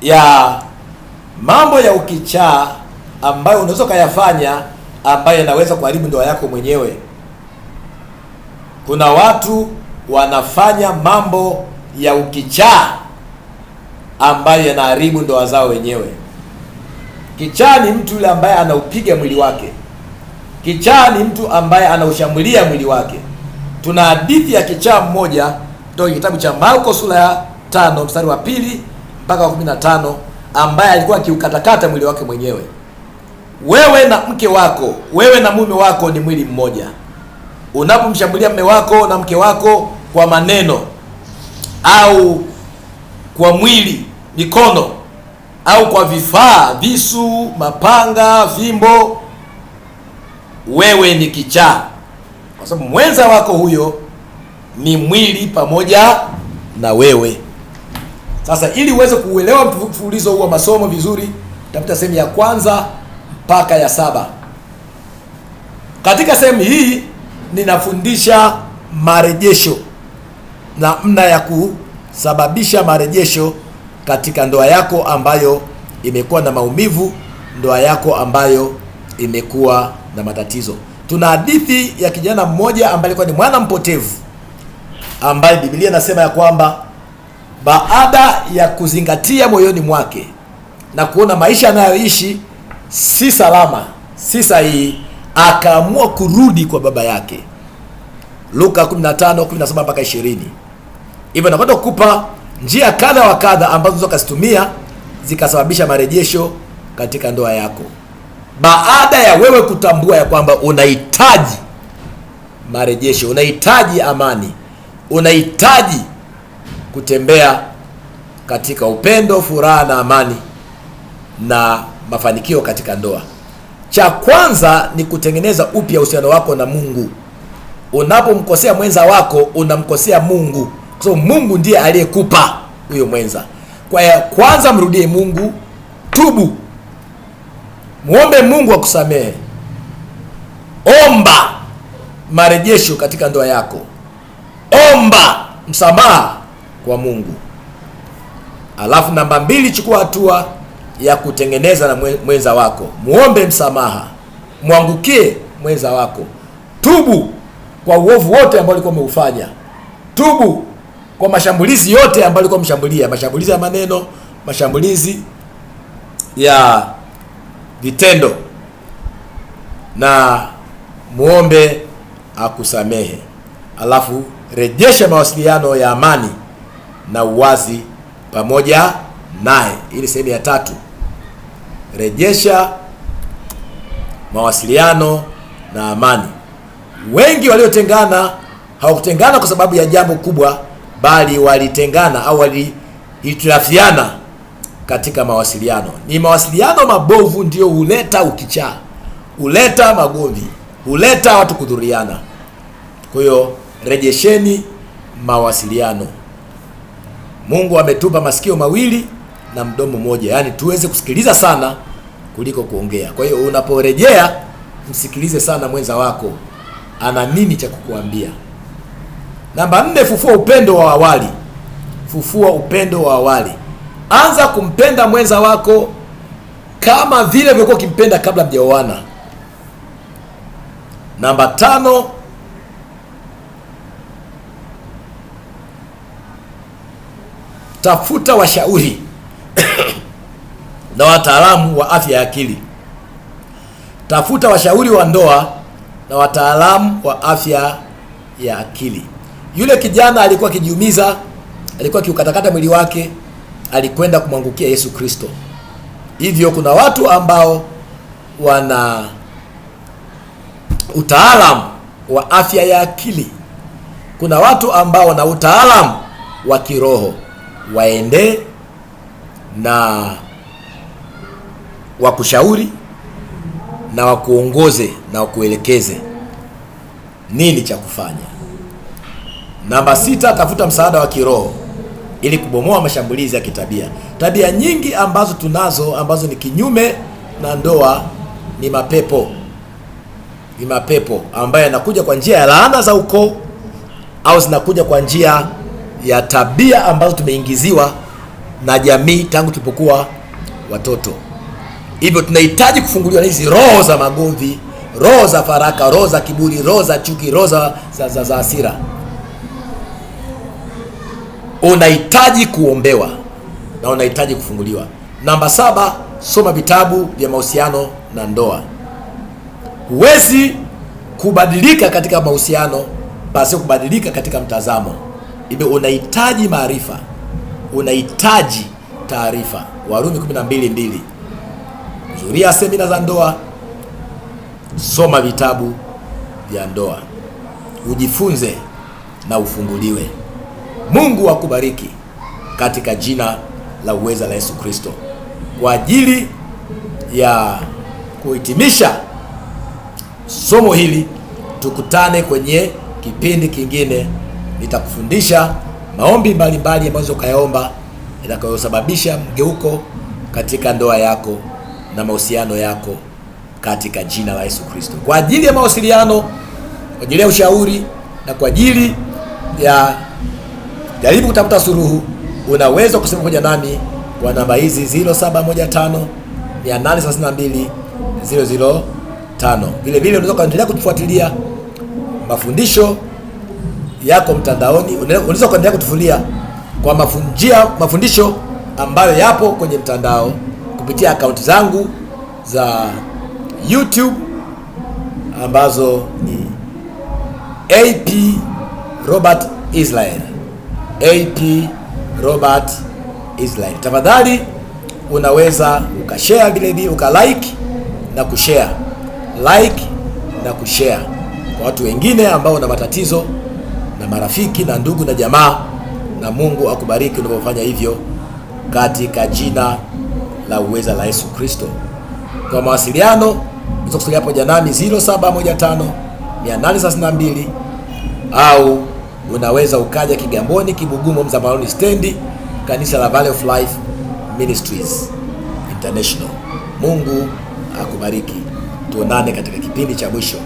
ya mambo ya ukichaa ambayo unaweza kuyafanya ambayo yanaweza kuharibu ndoa yako mwenyewe. Kuna watu wanafanya mambo ya ukichaa ambayo yanaharibu ndoa zao wenyewe. Kichaa ni mtu yule ambaye anaupiga mwili wake. Kichaa ni mtu ambaye anaushambulia mwili wake. Tuna hadithi ya kichaa mmoja kutoka kitabu cha Marko sura ya 5 mstari wa 2 mpaka 15, ambaye alikuwa akiukatakata mwili wake mwenyewe. Wewe na mke wako, wewe na mume wako ni mwili mmoja. Unapomshambulia mume wako na mke wako kwa maneno au kwa mwili, mikono, au kwa vifaa, visu, mapanga, fimbo, wewe ni kichaa, kwa sababu mwenza wako huyo ni mwili pamoja na wewe. Sasa ili uweze kuelewa mfululizo huu wa masomo vizuri, tafuta sehemu ya 1 mpaka ya 7. Katika sehemu hii ninafundisha marejesho, namna ya kusababisha marejesho katika ndoa yako ambayo imekuwa na maumivu, ndoa yako ambayo imekuwa na matatizo. Tuna hadithi ya kijana mmoja ambaye alikuwa ni mwana mpotevu, ambaye Biblia inasema ya kwamba baada ya kuzingatia moyoni mwake na kuona maisha anayoishi si salama, si sahihi, akaamua kurudi kwa baba yake. Luka 15:17 mpaka 20. Hivyo napata kukupa njia kadha wa kadha ambazo unaweza kuzitumia zikasababisha marejesho katika ndoa yako. Baada ya wewe kutambua ya kwamba unahitaji marejesho, unahitaji amani, unahitaji kutembea katika upendo, furaha na amani na mafanikio katika ndoa. Cha kwanza ni kutengeneza upya uhusiano wako na Mungu. Unapomkosea mwenza wako, unamkosea Mungu, kwa sababu Mungu ndiye aliyekupa huyo mwenza. Kwa hiyo kwanza mrudie Mungu, tubu, muombe Mungu akusamehe, omba marejesho katika ndoa yako, omba msamaha kwa Mungu. Alafu namba 2, chukua hatua ya kutengeneza na mwenza wako. Muombe msamaha, mwangukie mwenza wako, tubu kwa uovu wote ambao ulikuwa umeufanya, tubu kwa mashambulizi yote ambayo ulikuwa umshambulia, mashambulizi ya maneno, mashambulizi ya vitendo, na muombe akusamehe. Alafu rejesha mawasiliano ya amani na uwazi pamoja naye. Ili sehemu ya 3, rejesha mawasiliano na amani. Wengi waliotengana hawakutengana kwa sababu ya jambo kubwa, bali walitengana au walihitilafiana katika mawasiliano. Ni mawasiliano mabovu ndio huleta ukichaa, huleta magomvi, huleta watu kudhuriana. Kwa hiyo rejesheni mawasiliano. Mungu ametupa masikio mawili na mdomo mmoja, yaani tuweze kusikiliza sana kuliko kuongea. Kwa hiyo unaporejea, msikilize sana mwenza wako ana nini cha kukuambia. Namba 4, fufua upendo wa awali. Fufua upendo wa awali. Anza kumpenda mwenza wako kama vile ulivyokuwa ukimpenda kabla mjaoana. Namba 5, tafuta washauri na wataalamu wa afya ya akili. Tafuta washauri wa ndoa na wataalamu wa afya ya akili. Yule kijana alikuwa akijiumiza, alikuwa akiukatakata mwili wake, alikwenda kumwangukia Yesu Kristo. Hivyo kuna watu ambao wana utaalamu wa afya ya akili. Kuna watu ambao wana utaalamu wa kiroho. Waende na wakushauri na wakuongoze na wakuelekeze nini cha kufanya. Namba 6, tafuta msaada wa kiroho ili kubomoa mashambulizi ya kitabia. Tabia nyingi ambazo tunazo ambazo ni kinyume na ndoa ni mapepo. Ni mapepo ambayo yanakuja kwa njia ya laana za ukoo au zinakuja kwa njia ya tabia ambazo tumeingiziwa na jamii tangu tulipokuwa watoto. Hivyo tunahitaji kufunguliwa na hizi roho za magomvi, roho za faraka, roho za kiburi, roho za chuki, roho za hasira. Unahitaji kuombewa na unahitaji kufunguliwa. Namba 7, soma vitabu vya mahusiano na ndoa. Huwezi kubadilika katika mahusiano basi kubadilika katika mtazamo. Hivyo unahitaji maarifa, unahitaji taarifa. Warumi 12:2. Hudhuria semina za ndoa, soma vitabu vya ndoa, ujifunze na ufunguliwe. Mungu akubariki katika jina la uweza la Yesu Kristo. Kwa ajili ya kuhitimisha somo hili, tukutane kwenye kipindi kingine. Nitakufundisha maombi mbalimbali ambazo ukayaomba itakayosababisha mgeuko katika ndoa yako na mahusiano yako katika jina la Yesu Kristo. Kwa ajili ya mawasiliano, kwa ajili ya ushauri na kwa ajili ya jaribu kutafuta suluhu, unaweza kusema pamoja nami kwa namba hizi 0715 832 005. Vile vile unaweza kuendelea kutufuatilia mafundisho yako mtandaoni. Unaweza kuendelea kutufuatilia kwa mafundisho ambayo yapo kwenye mtandao kupitia akaunti zangu za YouTube ambazo ni AP Robert Israel. AP Robert Israel. Tafadhali unaweza ukashare, vile vile ukalike na kushare, like na kushare kwa watu wengine ambao wana matatizo, na marafiki na ndugu na jamaa, na Mungu akubariki unapofanya hivyo katika jina la uweza la Yesu Kristo. Kwa mawasiliano unaweza kusalia hapo janami 0715 832, au unaweza ukaja Kigamboni Kibugumo Mzambaroni stendi, kanisa la Valley of Life Ministries International. Mungu akubariki. Tuonane katika kipindi cha mwisho.